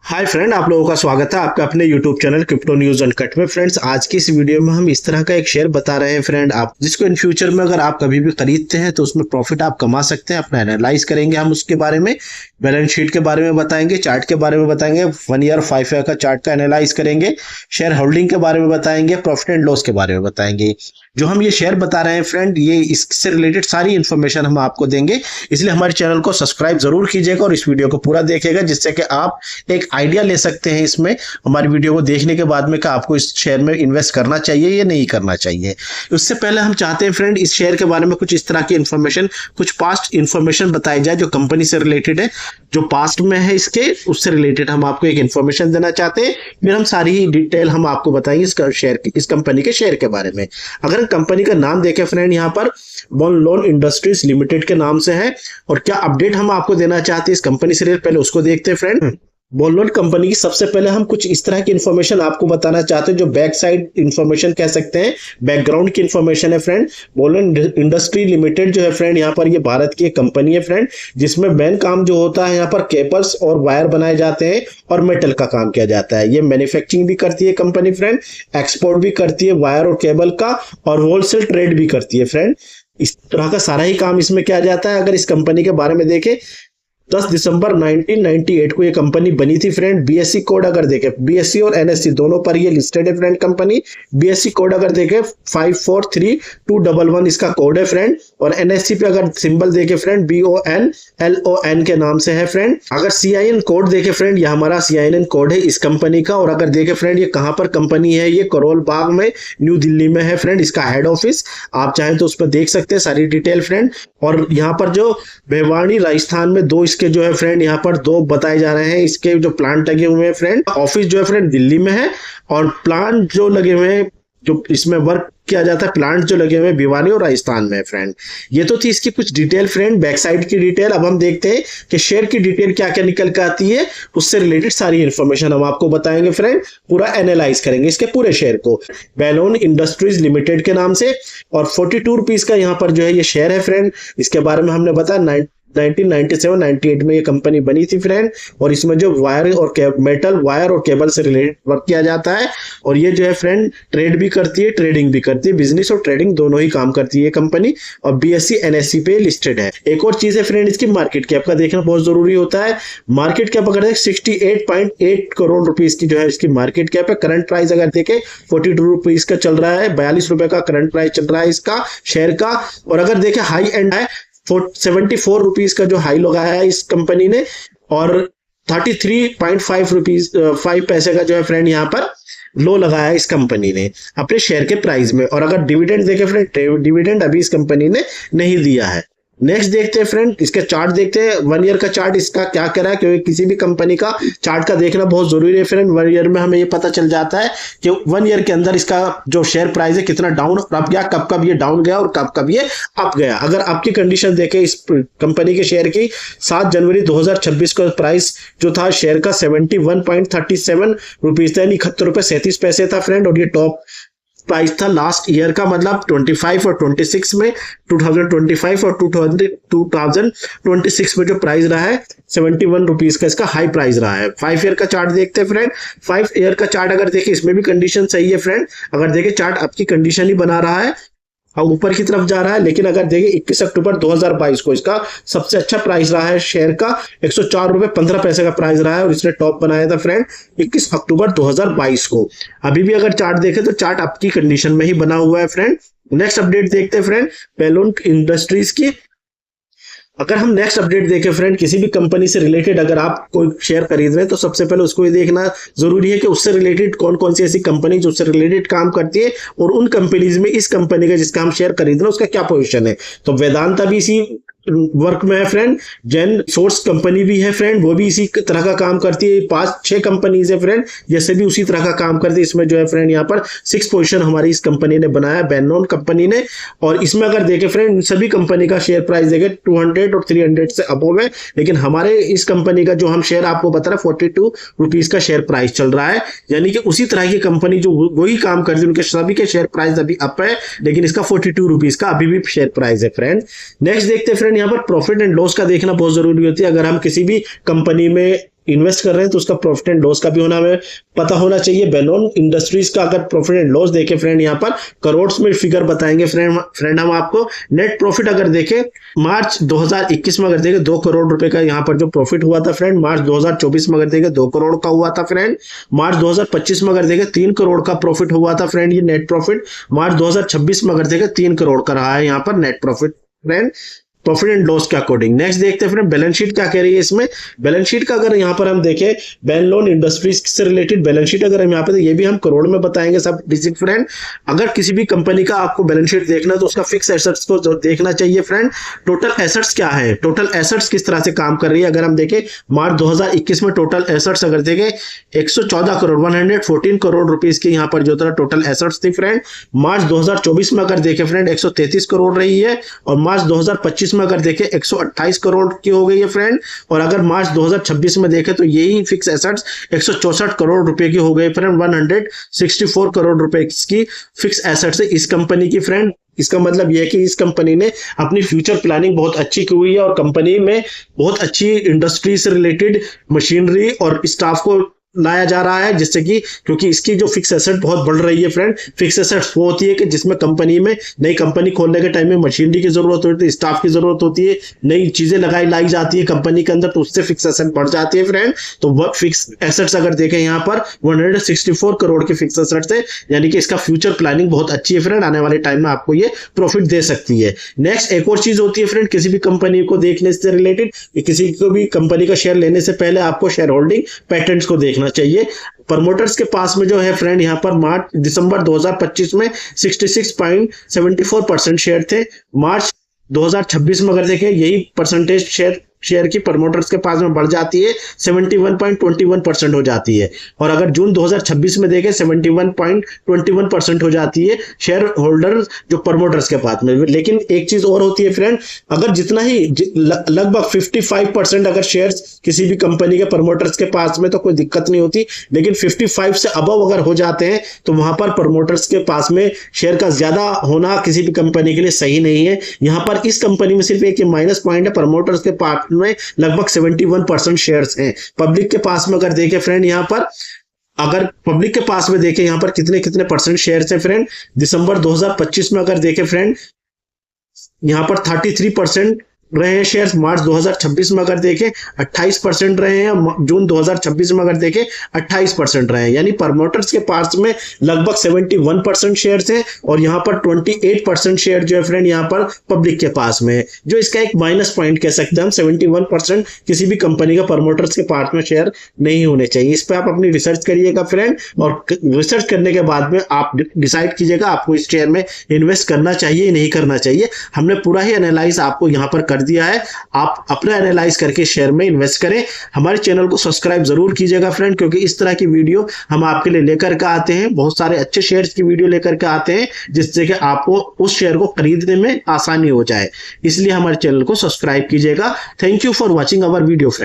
Hi friend, आप लोगों का स्वागत है आपका अपने YouTube channel crypto news uncut में। फ्रेंड्स, आज की इस वीडियो में हम इस तरह का एक शेयर बता रहे हैं फ्रेंड, आप जिसको इन फ्यूचर में अगर आप कभी भी खरीदते हैं तो उसमें प्रॉफिट आप कमा सकते हैं। अपना एनालाइज करेंगे हम उसके बारे में, बैलेंस शीट के बारे में बताएंगे, चार्ट के बारे में बताएंगे, 1 ईयर 5 ईयर का चार्ट का एनालाइज करेंगे, शेयर होल्डिंग के बारे में बताएंगे, प्रॉफिट एंड लॉस के बारे में बताएंगे। जो हम ये शेयर बता रहे हैं फ्रेंड, ये इससे रिलेटेड सारी इन्फॉर्मेशन हम आपको देंगे, इसलिए हमारे चैनल को सब्सक्राइब जरूर कीजिएगा और इस वीडियो को पूरा देखिएगा, जिससे कि आप एक आइडिया ले सकते हैं इसमें हमारी वीडियो को देखने के बाद में कि आपको इस शेयर में इन्वेस्ट करना चाहिए या नहीं करना चाहिए। उससे पहले हम चाहते हैं फ्रेंड इस शेयर के बारे में कुछ इस तरह की इन्फॉर्मेशन, कुछ पास्ट इन्फॉर्मेशन बताई जाए जो कंपनी से रिलेटेड है, जो पास्ट में है इसके उससे रिलेटेड हम आपको एक इन्फॉर्मेशन देना चाहते हैं। फिर हम सारी ही डिटेल हम आपको बताएंगे इस कंपनी के शेयर के बारे में। अगर कंपनी का नाम देखें फ्रेंड, यहाँ पर बॉनलोन इंडस्ट्रीज लिमिटेड के नाम से है, और क्या अपडेट हम आपको देना चाहते हैं इस कंपनी से रिलेटेड, पहले उसको देखते हैं फ्रेंड। बॉनलोन कंपनी की सबसे पहले हम कुछ इस तरह की इन्फॉर्मेशन आपको बताना चाहते हैं जो बैक साइड इन्फॉर्मेशन कह सकते हैं, बैकग्राउंड की इन्फॉर्मेशन है फ्रेंड। बॉनलोन इंडस्ट्री लिमिटेड जो है फ्रेंड, यहाँ पर ये भारत की एक कंपनी है फ्रेंड, जिसमें मेन काम जो होता है यहाँ पर केबल्स और वायर बनाए जाते हैं और मेटल का काम किया जाता है। ये मैन्युफैक्चरिंग भी करती है कंपनी फ्रेंड, एक्सपोर्ट भी करती है वायर और केबल का, और होलसेल ट्रेड भी करती है फ्रेंड। इस तरह का सारा ही काम इसमें किया जाता है। अगर इस कंपनी के बारे में देखें, 10 दिसंबर 1998 को ये कंपनी बनी थी फ्रेंड। बीएससी कोड अगर देखें, बीएससी और एनएससी दोनों पर ये लिस्टेड है फ्रेंड कंपनी। बीएससी कोड अगर देखें 543211 इसका कोड है फ्रेंड, और एनएससी पे अगर सिंबल देखें फ्रेंड BONLON के नाम से है फ्रेंड। अगर CIN कोड देखें फ्रेंड, ये हमारा CIN कोड है इस कंपनी का। और अगर देखें फ्रेंड ये कहां पर कंपनी है, ये करोल बाग में न्यू दिल्ली में है फ्रेंड इसका हेड ऑफिस। आप चाहें तो उस पर देख सकते हैं सारी डिटेल फ्रेंड। और यहाँ पर जो भिवानी राजस्थान में दो इसके जो है फ्रेंड, यहाँ पर दो बताए जा रहे हैं इसके जो प्लांट लगे हुए हैं फ्रेंड। ऑफिस जो है फ्रेंड दिल्ली में है, और प्लांट जो लगे हुए हैं, जो इसमें वर्क किया जाता है, प्लांट जो लगे हुए हैं भिवानी और राजस्थान में है फ्रेंड। ये तो थी इसकी कुछ डिटेल फ्रेंड, बैक साइड की डिटेल। अब हम देखते हैं कि शेयर की डिटेल क्या क्या निकल के आती है, उससे रिलेटेड सारी इंफॉर्मेशन हम आपको बताएंगे फ्रेंड, पूरा एनालाइज करेंगे इसके पूरे शेयर को। बॉनलोन इंडस्ट्रीज लिमिटेड के नाम से, और 42 रुपीज का यहाँ पर जो है ये शेयर है फ्रेंड। इसके बारे में हमने बताया 1997-98 में ये कंपनी बनी थी फ्रेंड, और इसमें जो वायर और मेटल वायर और केबल से रिलेटेड वर्क किया जाता है। और ये जो है फ्रेंड ट्रेड भी करती है, ट्रेडिंग भी करती है, बिजनेस और ट्रेडिंग दोनों ही काम करती है कंपनी, और BSE NSE पे लिस्टेड है। एक और चीज है फ्रेंड, इसकी मार्केट कैप का देखना बहुत जरूरी होता है। मार्केट कैप अगर 68.8 करोड़ रुपीज की जो है इसकी मार्केट कैप है। करंट प्राइस अगर देखें 42 रुपीज का चल रहा है, 42 रुपए का करंट प्राइस चल रहा है इसका शेयर का। और अगर देखें हाई एंड है 74 रुपीज का जो हाई लगाया है इस कंपनी ने, और 33.5 रुपीज 5 पैसे का जो है फ्रेंड यहाँ पर लो लगाया है इस कंपनी ने अपने शेयर के प्राइस में। और अगर डिविडेंड देखें फ्रेंड, डिविडेंड अभी इस कंपनी ने नहीं दिया है। नेक्स्ट देखते हैं फ्रेंड, इसके चार्ट देखते हैं। 1 ईयर का चार्ट इसका क्या कह रहा है, क्योंकि किसी भी कंपनी का चार्ट का देखना बहुत जरूरी है फ्रेंड। 1 ईयर में हमें ये पता चल जाता है कि 1 ईयर के अंदर इसका जो शेयर प्राइस है कितना डाउन और अप गया, कब कब ये डाउन गया और कब कब ये अप गया। अगर आपकी कंडीशन देखें इस कंपनी के शेयर की, 7 जनवरी 2026 का प्राइस जो था शेयर का 71.37 रुपीज था, यानी 71.37 था फ्रेंड। और ये टॉप प्राइस था लास्ट ईयर का, मतलब 25 और 26 में, 2025 और 2026 में जो प्राइस रहा है 71 रुपीज का इसका हाई प्राइस रहा है। 5 ईयर का चार्ट देखते हैं फ्रेंड। 5 ईयर का चार्ट अगर देखें, इसमें भी कंडीशन सही है फ्रेंड। अगर देखें चार्ट आपकी कंडीशन ही बना रहा है और ऊपर की तरफ जा रहा है, लेकिन अगर देखें 21 अक्टूबर 2022 को इसका सबसे अच्छा प्राइस रहा है शेयर का, 104 रुपए 15 पैसे का प्राइस रहा है, और इसने टॉप बनाया था फ्रेंड 21 अक्टूबर 2022 को। अभी भी अगर चार्ट देखें तो चार्ट आपकी कंडीशन में ही बना हुआ है फ्रेंड। नेक्स्ट अपडेट देखते हैं फ्रेंड बॉनलोन इंडस्ट्रीज की। अगर हम नेक्स्ट अपडेट देखें फ्रेंड, किसी भी कंपनी से रिलेटेड अगर आप कोई शेयर खरीद रहे हैं तो सबसे पहले उसको ये देखना जरूरी है कि उससे रिलेटेड कौन कौन सी ऐसी कंपनी जो उससे रिलेटेड काम करती है, और उन कंपनीज में इस कंपनी का जिसका हम शेयर खरीद रहे हैं उसका क्या पोजीशन है। तो वेदांता भी इसी वर्क में है फ्रेंड, जेन सोर्स कंपनी भी है फ्रेंड, वो भी इसी तरह का काम करती है। 5-6 कंपनीज है फ्रेंड, जैसे भी उसी तरह का काम करती है। इसमें जो है फ्रेंड यहाँ पर 6 पोजीशन हमारी इस कंपनी ने बनाया, बॉनलोन कंपनी ने। और इसमें अगर देखें फ्रेंड, सभी कंपनी का शेयर प्राइस देखें 200 और 300 से अबव है, लेकिन हमारे इस कंपनी का जो हम शेयर आपको बता रहे 42 रुपीज का शेयर प्राइस चल रहा है। यानी कि उसी तरह की कंपनी जो वही काम करती है उनके सभी के शेयर प्राइस अभी अप है, लेकिन इसका 42 रुपीज का अभी भी शेयर प्राइस है फ्रेंड। नेक्स्ट देखते हैं फ्रेंड, यहाँ पर प्रॉफिट एंड लॉस का देखना बहुत जरूरी होती है। अगर हम किसी भी कंपनी में इन्वेस्ट कर रहे हैं तो उसका प्रॉफिट एंड लॉस का भी होना हमें पता होना चाहिए। बेलोन इंडस्ट्रीज का अगर प्रॉफिट एंड लॉस देखें फ्रेंड, यहाँ पर करोड़ में फिगर बताएंगे फ्रेंड हम आपको। नेट प्रॉफिट अगर देखें मार्च 2021 में अगर देखें 2 करोड़ रुपए का यहाँ पर जो प्रॉफिट हुआ था फ्रेंड, मार्च 2024 में अगर देखें 2 करोड़ का हुआ था फ्रेंड, मार्च 2025 में अगर देखें 3 करोड़ का प्रॉफिट हुआ था फ्रेंड, ये नेट प्रॉफिट। मार्च 2026 में अगर देखें 3 करोड़ का रहा है यहाँ पर net profit friend, profit and loss के अकॉर्डिंग। नेक्स्ट देखते हैं फ्रेंड बैलेंस शीट क्या कह रही है इसमें। बैलेंस शीट का अगर यहाँ पर हम देखें बेनलोन इंडस्ट्रीज से रिलेटेड बैलेंस शीट अगर हम यहाँ पे तो ये भी हम करोड़ में बताएंगे सब डिजिट फ्रेंड। अगर किसी भी कंपनी का आपको बैलेंस शीट देखना तो उसका फिक्स एसेट्स को देखना चाहिए फ्रेंड। टोटल एसेट्स क्या है, टोटल एसेट्स किस तरह से काम कर रही है। अगर हम देखें मार्च 2021 में टोटल एसेट्स अगर देखें 114 करोड़ 114 करोड़ रुपीस की यहाँ पर जो था टोटल एसेट्स थी फ्रेंड। मार्च 2024 में अगर देखें फ्रेंड 133 करोड़ रही है, और मार्च 2025 में अगर देखें 128 करोड़ की हो गई है फ्रेंड। और अगर मार्च 2026 में देखें तो यही फिक्स एसेट्स 164 करोड़ रुपए की हो गई फ्रेंड। 164 करोड़ रुपए की फिक्स एसेट्स है इस कंपनी की फ्रेंड। इसका मतलब यह है कि इस कंपनी ने अपनी फ्यूचर प्लानिंग बहुत अच्छी की हुई है और कंपनी में बहुत अच्छी इंडस्ट्री से रिलेटेड मशीनरी और स्टाफ को लाया जा रहा है, जिससे कि क्योंकि इसकी जो फिक्स एसेट बहुत बढ़ रही है फ्रेंड। फिक्स एसेट्स वो होती है कि जिसमें कंपनी में नई कंपनी खोलने के टाइम में मशीनरी की जरूरत होती है, स्टाफ की जरूरत होती है, नई चीजें लाई जाती है कंपनी के अंदर, तो उससे फिक्स एसेट बढ़ जाती है फ्रेंड। तो वह फिक्स एसेट्स अगर देखें यहाँ पर 164 करोड़ की फिक्स एसेट्स है, यानी कि इसका फ्यूचर प्लानिंग बहुत अच्छी है फ्रेंड। आने वाले टाइम में आपको ये प्रॉफिट दे सकती है। नेक्स्ट एक और चीज होती है फ्रेंड किसी भी कंपनी को देखने से रिलेटेड, किसी को भी कंपनी का शेयर लेने से पहले आपको शेयर होल्डिंग पैटर्न्स को देखना चाहिए। प्रमोटर्स के पास में जो है फ्रेंड यहाँ पर दिसंबर 2025 में 66.74% शेयर थे। मार्च 2026 में अगर देखें यही परसेंटेज शेयर की प्रमोटर्स के पास में बढ़ जाती है, 71.21% हो जाती है। और अगर जून 2026 में देखें 71.21% हो जाती है शेयर होल्डर जो प्रमोटर्स के पास में। लेकिन एक चीज और होती है फ्रेंड, अगर जितना ही लगभग 55% अगर शेयर्स किसी भी कंपनी के प्रमोटर्स के पास में तो कोई दिक्कत नहीं होती, लेकिन 55 से अबव अगर हो जाते हैं तो वहां पर प्रमोटर्स के पास में शेयर का ज्यादा होना किसी भी कंपनी के लिए सही नहीं है। यहां पर इस कंपनी में सिर्फ एक माइनस पॉइंट है, प्रमोटर्स के पास में लगभग 71% शेयर्स हैं। पब्लिक के पास में अगर देखें फ्रेंड यहाँ पर, अगर पब्लिक के पास में देखें यहाँ पर कितने कितने परसेंट शेयर्स हैं फ्रेंड। दिसंबर 2025 में अगर देखें फ्रेंड यहाँ पर 33% रहे हैं शेयर्स। मार्च 2026 में अगर देखें 28% रहे हैं। जून 2026 में अगर देखें 28% रहे हैं। यानी प्रमोटर्स के पास में लगभग 71% शेयर्स हैं और यहाँ पर 28% शेयर जो है फ्रेंड यहाँ पर पब्लिक के पास में है, जो इसका एक माइनस पॉइंट कह सकते हैं हम। 71% किसी भी कंपनी का प्रमोटर्स के पास में शेयर नहीं होने चाहिए। इस पर आप अपनी रिसर्च करिएगा फ्रेंड, और रिसर्च करने के बाद में आप डिसाइड कीजिएगा आपको इस शेयर में इन्वेस्ट करना चाहिए नहीं करना चाहिए। हमने पूरा ही एनालाइज आपको यहाँ पर कर दिया है, आप अपना एनालाइज करके शेयर में इन्वेस्ट करें। हमारे चैनल को सब्सक्राइब जरूर कीजिएगा फ्रेंड, क्योंकि इस तरह की वीडियो हम आपके लिए लेकर के आते हैं। बहुत सारे अच्छे शेयर्स की वीडियो लेकर के आते हैं जिससे कि आपको उस शेयर को खरीदने में आसानी हो जाए। इसलिए हमारे चैनल को सब्सक्राइब कीजिएगा। Thank you for watching our video friend.